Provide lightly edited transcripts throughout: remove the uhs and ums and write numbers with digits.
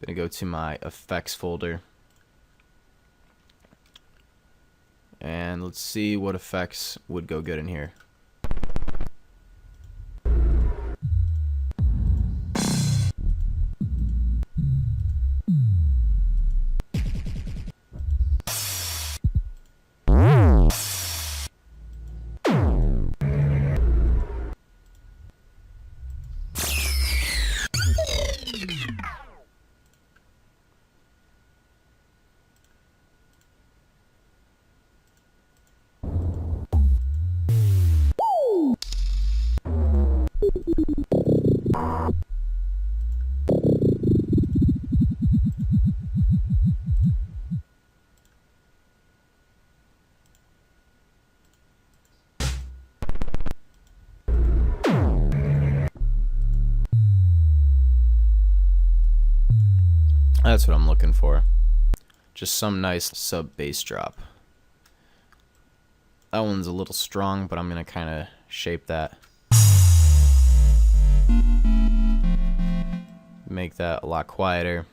gonna go to my effects folder. And let's see what effects would go good in here. That's what I'm looking for. Just some nice sub bass drop. That one's a little strong, but I'm gonna kind of shape that. Make that a lot quieter.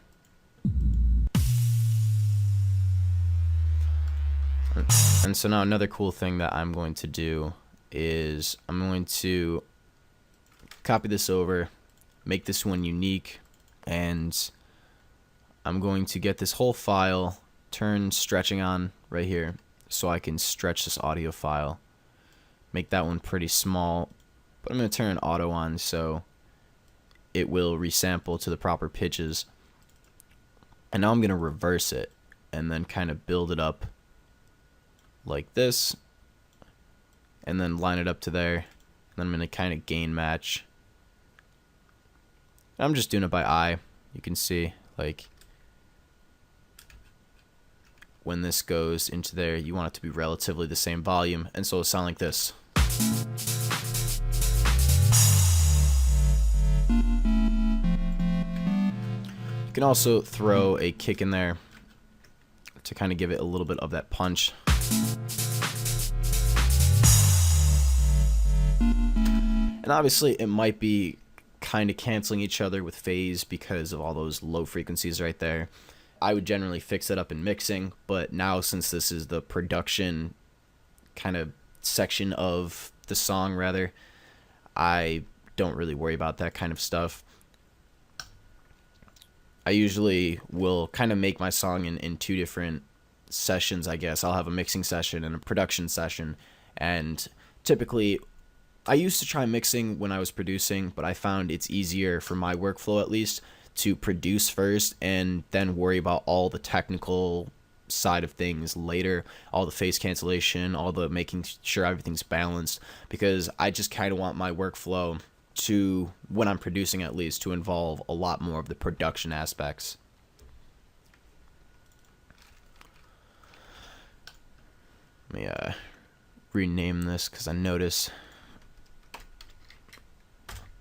And so now another cool thing that I'm going to do is I'm going to copy this over, make this one unique, and I'm going to get this whole file, turn stretching on right here so I can stretch this audio file. Make that one pretty small, but I'm going to turn auto on so it will resample to the proper pitches. And now I'm going to reverse it and then kind of build it up like this and then line it up to there. And then I'm going to kind of gain match. I'm just doing it by eye. You can see like when this goes into there, you want it to be relatively the same volume, and so it'll sound like this. You can also throw a kick in there to kind of give it a little bit of that punch. And obviously it might be kind of canceling each other with phase because of all those low frequencies right there. I would generally fix it up in mixing, but now since this is the production kind of section of the song rather, I don't really worry about that kind of stuff. I usually will kind of make my song in two different sessions, I guess. I'll have a mixing session and a production session, and typically I used to try mixing when I was producing, but I found it's easier for my workflow at least to produce first and then worry about all the technical side of things later, all the phase cancellation, all the making sure everything's balanced, because I just kind of want my workflow to, when I'm producing at least, to involve a lot more of the production aspects. Let me rename this because I notice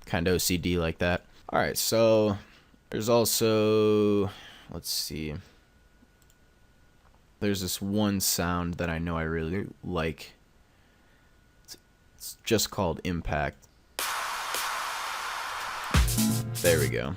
kind of OCD like that. Alright, so there's also, let's see, there's this one sound that I know I really like. It's just called Impact. There we go.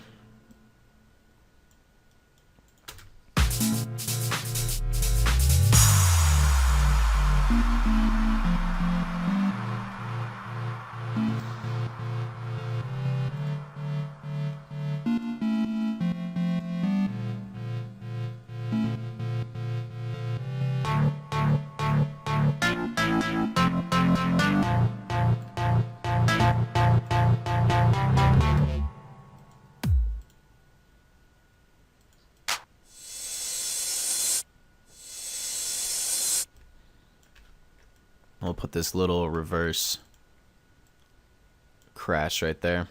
We'll put this little reverse crash right there.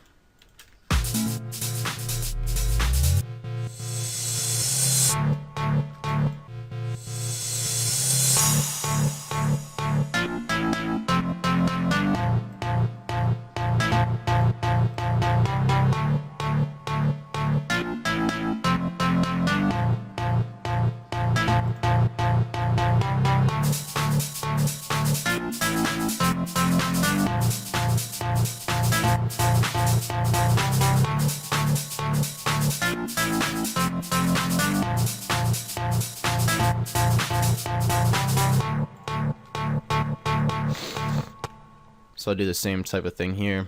So I'll do the same type of thing here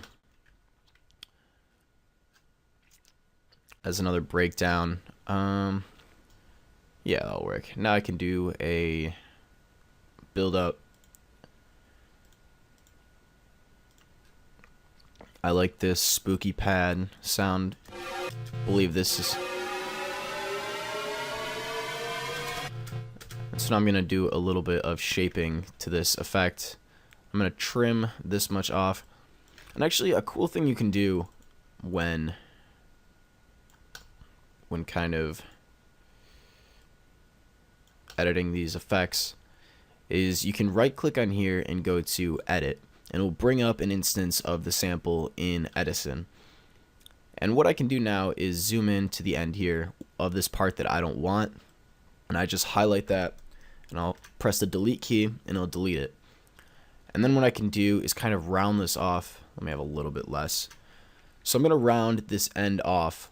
as another breakdown. Yeah, that'll work. Now I can do a build up. I like this spooky pad sound. I believe this is. So now I'm going to do a little bit of shaping to this effect. I'm going to trim this much off. And actually a cool thing you can do when kind of editing these effects is you can right click on here and go to edit, and it will bring up an instance of the sample in Edison. And what I can do now is zoom in to the end here of this part that I don't want, and I just highlight that and I'll press the delete key and it'll delete it. And then what I can do is kind of round this off. Let me have a little bit less. So I'm going to round this end off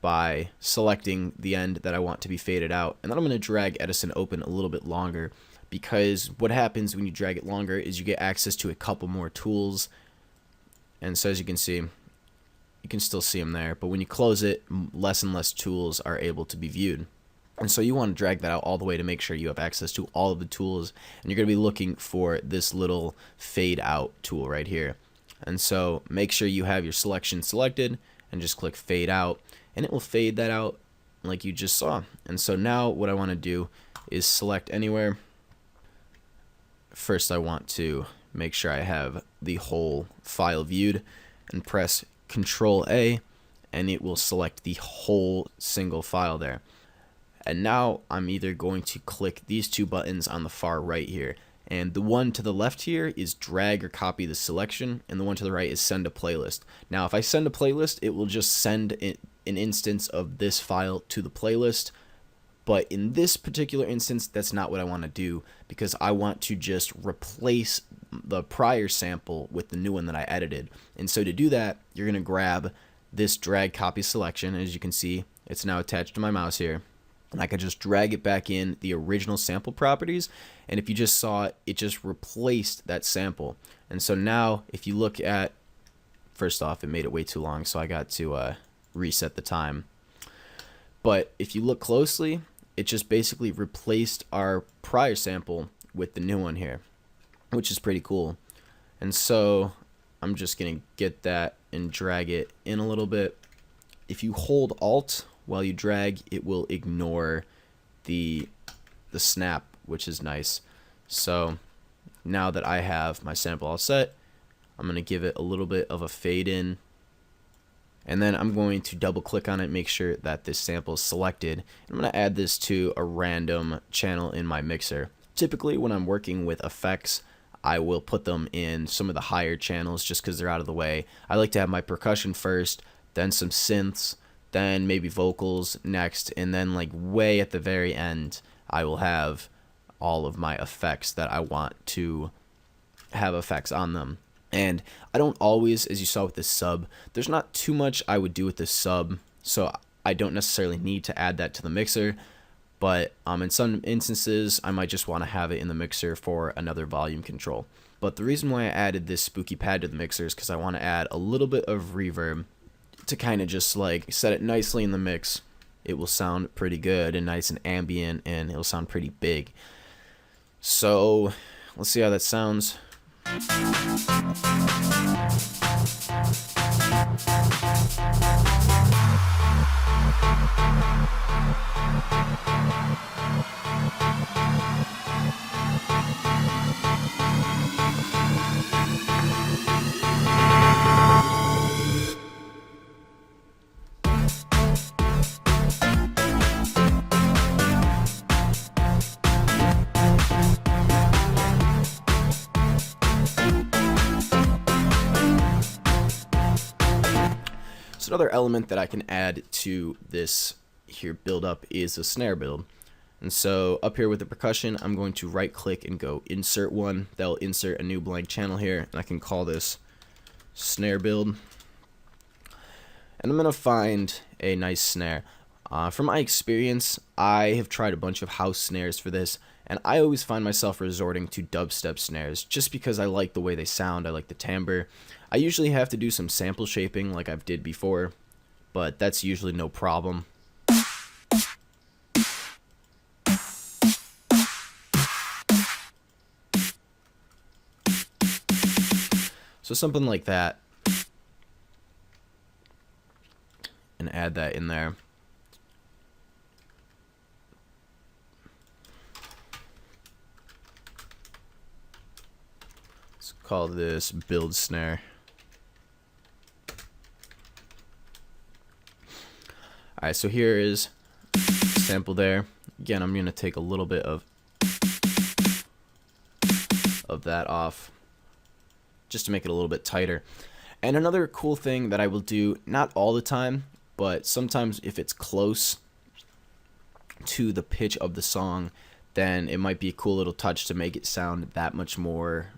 by selecting the end that I want to be faded out, and then I'm going to drag Edison open a little bit longer, because what happens when you drag it longer is you get access to a couple more tools. And so as you can see, you can still see them there, but when you close it, less and less tools are able to be viewed. And so you want to drag that out all the way to make sure you have access to all of the tools, and you're going to be looking for this little fade out tool right here. And so make sure you have your selection selected and just click fade out, and it will fade that out like you just saw. And so now what I want to do is select anywhere. First I want to make sure I have the whole file viewed, and press Control A, and it will select the whole single file there. And now I'm either going to click these two buttons on the far right here, and the one to the left here is drag or copy the selection, and the one to the right is send a playlist. Now if I send a playlist, it will just send an instance of this file to the playlist, but in this particular instance that's not what I want to do, because I want to just replace the prior sample with the new one that I edited. And so to do that, you're going to grab this drag copy selection. As you can see, it's now attached to my mouse here, and I can just drag it back in the original sample properties, and if you just saw it, it just replaced that sample. And so now if you look at, first off, it made it way too long, so I got to reset the time. But if you look closely, it just basically replaced our prior sample with the new one here, which is pretty cool. And so I'm just gonna get that and drag it in a little bit. If you hold Alt while you drag, it will ignore the snap, which is nice. So now that I have my sample all set, I'm gonna give it a little bit of a fade in, and then I'm going to double click on it, make sure that this sample is selected. I'm going to add this to a random channel in my mixer. Typically when I'm working with effects, I will put them in some of the higher channels just because they're out of the way. I like to have my percussion first, then some synths, then maybe vocals next, and then like way at the very end I will have all of my effects that I want to have effects on them. And I don't always, as you saw with this sub, there's not too much I would do with this sub, so I don't necessarily need to add that to the mixer, but in some instances I might just want to have it in the mixer for another volume control. But the reason why I added this spooky pad to the mixer is because I want to add a little bit of reverb to kind of just like set it nicely in the mix. It will sound pretty good and nice and ambient, and it'll sound pretty big. So let's see how that sounds. So another element that I can add to this here build up is a snare build. And so up here with the percussion, I'm going to right click and go insert one. That'll insert a new blank channel here, and I can call this snare build. And I'm going to find a nice snare. From my experience, I have tried a bunch of house snares for this, and I always find myself resorting to dubstep snares just because I like the way they sound, I like the timbre. I usually have to do some sample shaping like I've did before, but that's usually no problem. So something like that, and add that in there. Let's call this build snare. Alright, so here is sample there. Again, I'm going to take a little bit of that off just to make it a little bit tighter. And another cool thing that I will do, not all the time, but sometimes if it's close to the pitch of the song, then it might be a cool little touch to make it sound that much more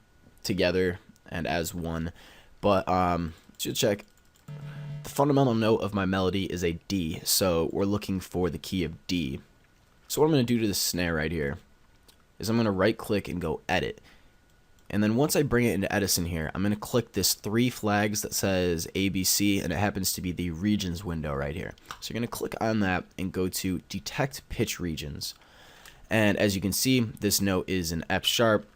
together and as one. But to check, the fundamental note of my melody is a D, so we're looking for the key of D. So what I'm going to do to the snare right here is I'm going to right click and go edit. And then once I bring it into Edison here, I'm going to click this 3 flags that says ABC, and it happens to be the regions window right here. So you're going to click on that and go to detect pitch regions. And as you can see, this note is an F sharp.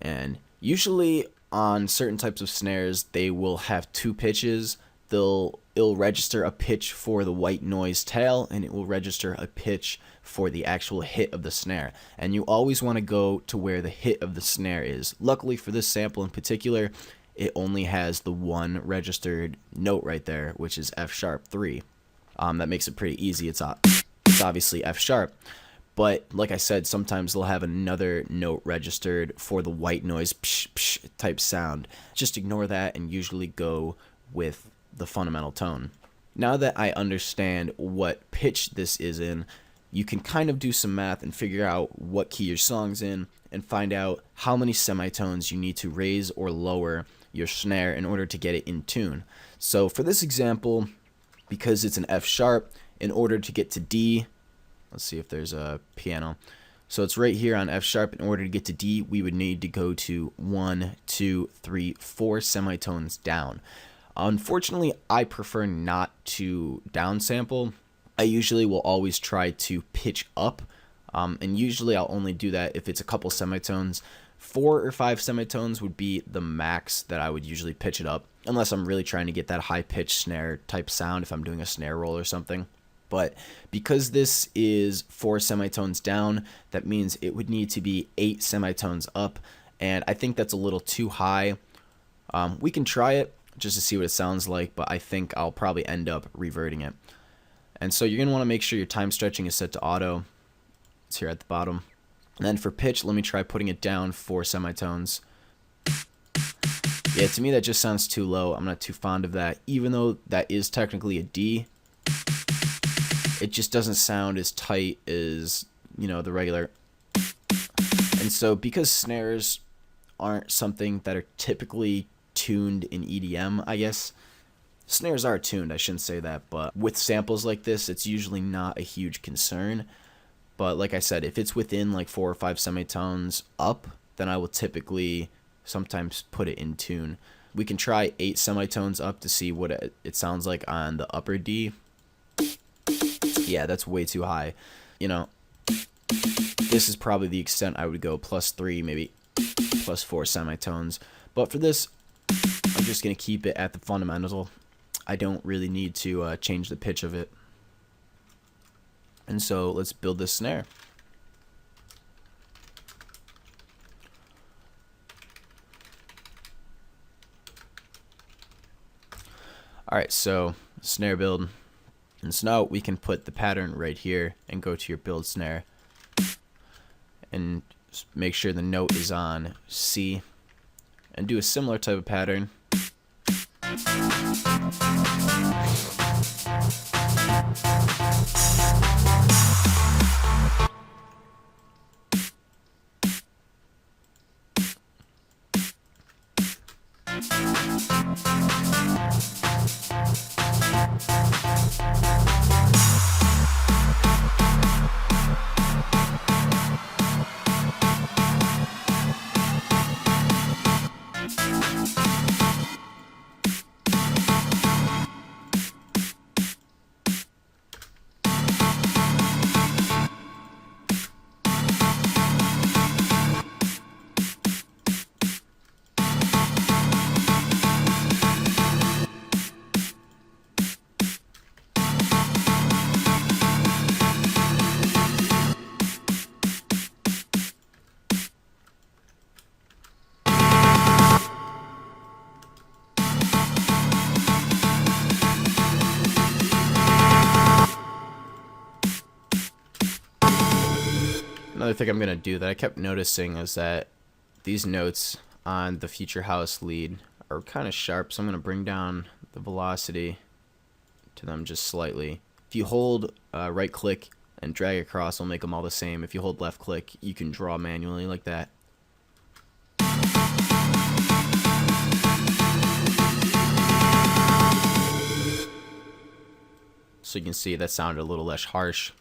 And usually on certain types of snares, they will have 2 pitches. It'll register a pitch for the white noise tail, and it will register a pitch for the actual hit of the snare. And you always want to go to where the hit of the snare is. Luckily for this sample in particular, it only has the 1 registered note right there, which is F sharp 3. That makes it pretty easy. It's obviously F sharp. But like I said, sometimes they'll have another note registered for the white noise psh, psh type sound. Just ignore that and usually go with the fundamental tone. Now that I understand what pitch this is in, you can kind of do some math and figure out what key your song's in and find out how many semitones you need to raise or lower your snare in order to get it in tune. So for this example, because it's an F sharp, in order to get to D, let's see if there's a piano. So it's right here on F sharp. In order to get to D, we would need to go to 1, 2, 3, 4 semitones down. Unfortunately, I prefer not to downsample. I usually will always try to pitch up, and usually I'll only do that if it's a couple semitones. 4 or 5 semitones would be the max that I would usually pitch it up, unless I'm really trying to get that high-pitched snare type sound if I'm doing a snare roll or something. But because this is 4 semitones down, that means it would need to be 8 semitones up, and I think that's a little too high. We can try it just to see what it sounds like, but I think I'll probably end up reverting it. And so you're going to want to make sure your time stretching is set to auto. It's here at the bottom. And then for pitch, let me try putting it down 4 semitones. Yeah, to me that just sounds too low. I'm not too fond of that. Even though that is technically a D, it just doesn't sound as tight as, you know, the regular. And so because snares aren't something that are typically tuned in EDM, I guess. Snares are tuned, I shouldn't say that, but with samples like this, it's usually not a huge concern. But like I said, if it's within like 4 or 5 semitones up, then I will typically sometimes put it in tune. We can try 8 semitones up to see what it sounds like on the upper D. Yeah, that's way too high. You know, this is probably the extent I would go, +3, maybe +4 semitones. But for this, I'm just going to keep it at the fundamental. I don't really need to change the pitch of it. And so let's build this snare. Alright, so snare build. And so now we can put the pattern right here and go to your build snare. And make sure the note is on C. And do a similar type of pattern. Another thing I'm going to do that I kept noticing is that these notes on the Future House lead are kind of sharp, so I'm going to bring down the velocity to them just slightly. If you hold right click and drag across, it'll make them all the same. If you hold left click, you can draw manually like that. So you can see that sounded a little less harsh.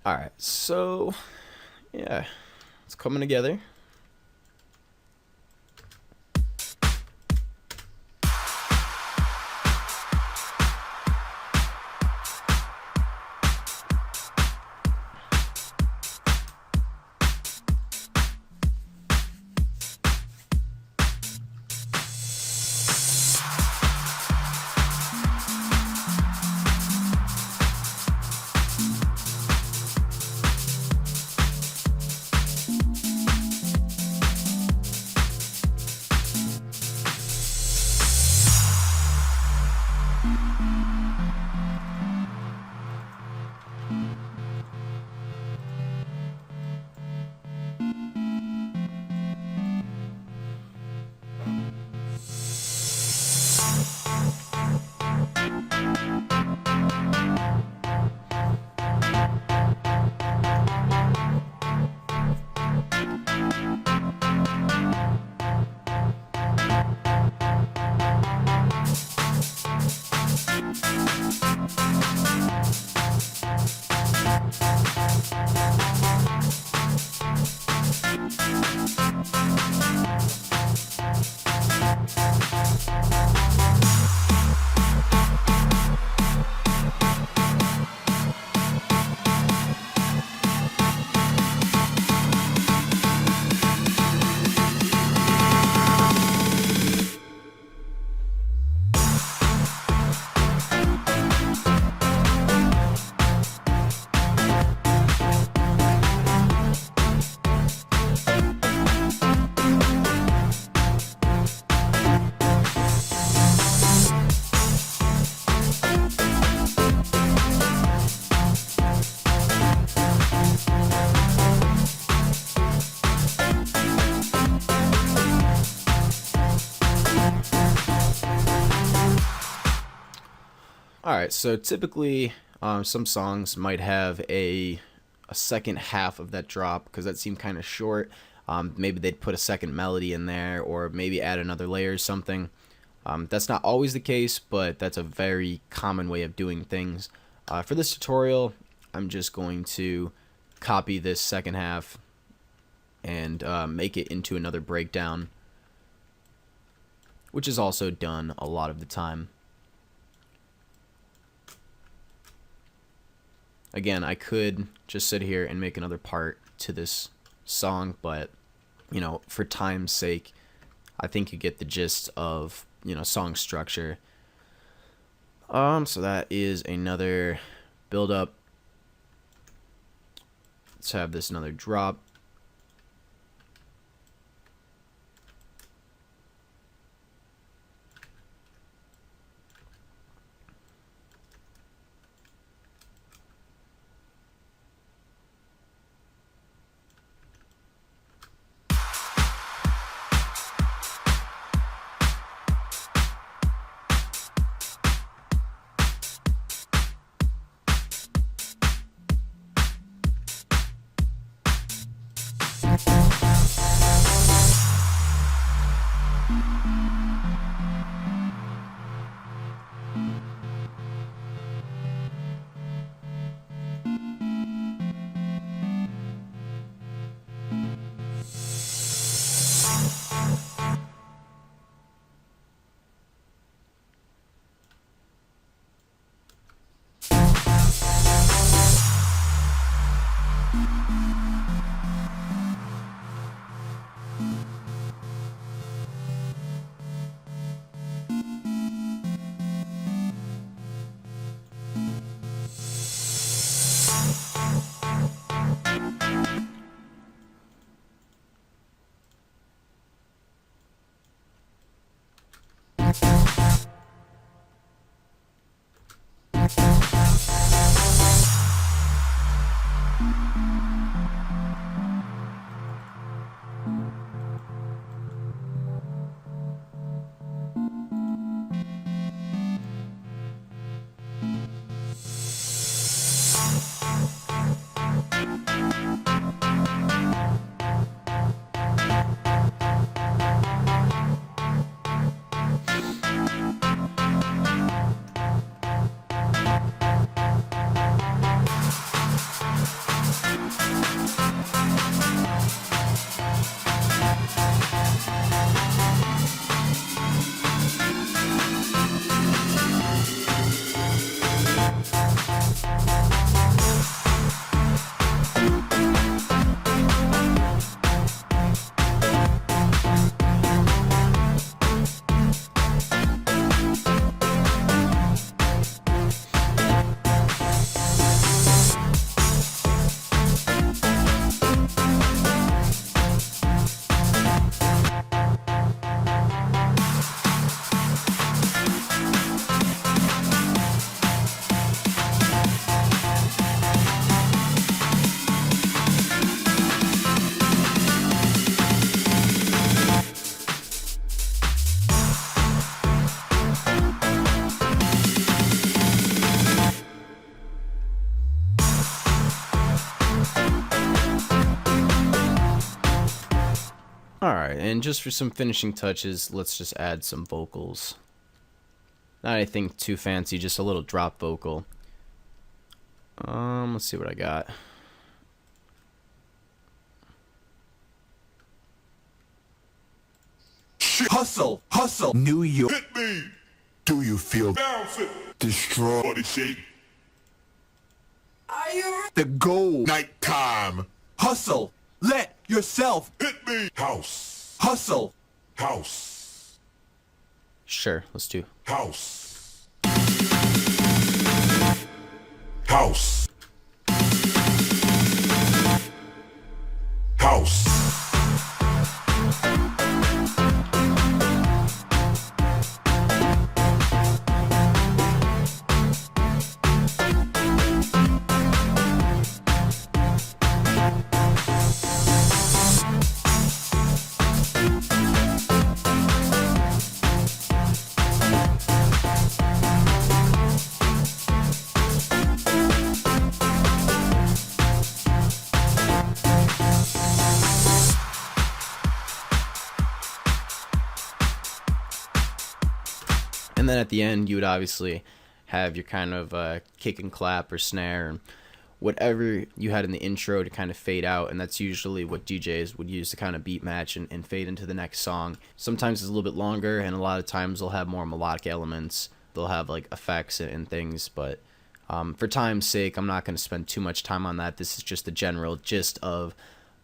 Alright, so yeah, it's coming together. Alright, so typically some songs might have a second half of that drop because that seemed kind of short. Maybe they'd put a second melody in there or maybe add another layer or something. That's not always the case, but that's a very common way of doing things. For this tutorial, I'm just going to copy this second half and make it into another breakdown, which is also done a lot of the time. Again, I could just sit here and make another part to this song, but, you know, for time's sake, I think you get the gist of, you know, song structure. So that is another build up. Let's have this another drop. Alright, and just for some finishing touches, let's just add some vocals. Not anything too fancy, just a little drop vocal. Let's see what I got. Hustle, hustle, New York. Hit me, Do you feel bounce it, destroyed? body shake, Are you the goal? nighttime. Hustle, let yourself Hit me, house, hustle. house, Sure, let's do. house, house, house. And then at the end, you would obviously have your kind of kick and clap or snare and whatever you had in the intro to kind of fade out. And that's usually what DJs would use to kind of beat match and fade into the next song. Sometimes it's a little bit longer, and a lot of times they'll have more melodic elements. They'll have like effects and things, but for time's sake, I'm not going to spend too much time on that. This is just the general gist of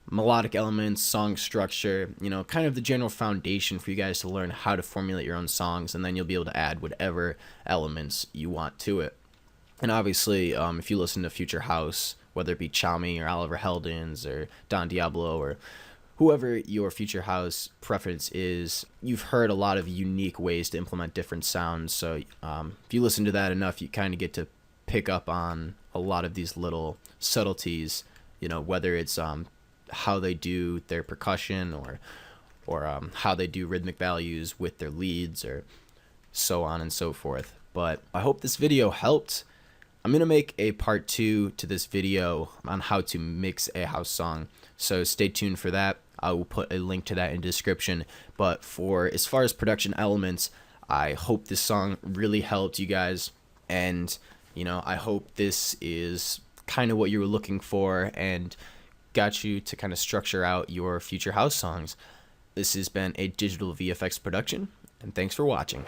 melodic elements, song structure, you know, kind of the general foundation for you guys to learn how to formulate your own songs, and then you'll be able to add whatever elements you want to it. And obviously, if you listen to Future House, whether it be Chami or Oliver Heldens or Don Diablo or whoever your Future House preference is, you've heard a lot of unique ways to implement different sounds. So if you listen to that enough, you kind of get to pick up on a lot of these little subtleties, you know, whether it's how they do their percussion or how they do rhythmic values with their leads or so on and so forth. But I hope this video helped. I'm gonna make a part 2 to this video on how to mix a house song, so stay tuned for that. I will put a link to that in the description. But for as far as production elements, I hope this song really helped you guys, and you know, I hope this is kind of what you were looking for and got you to kind of structure out your future house songs. This has been a Digital VFX production, and thanks for watching.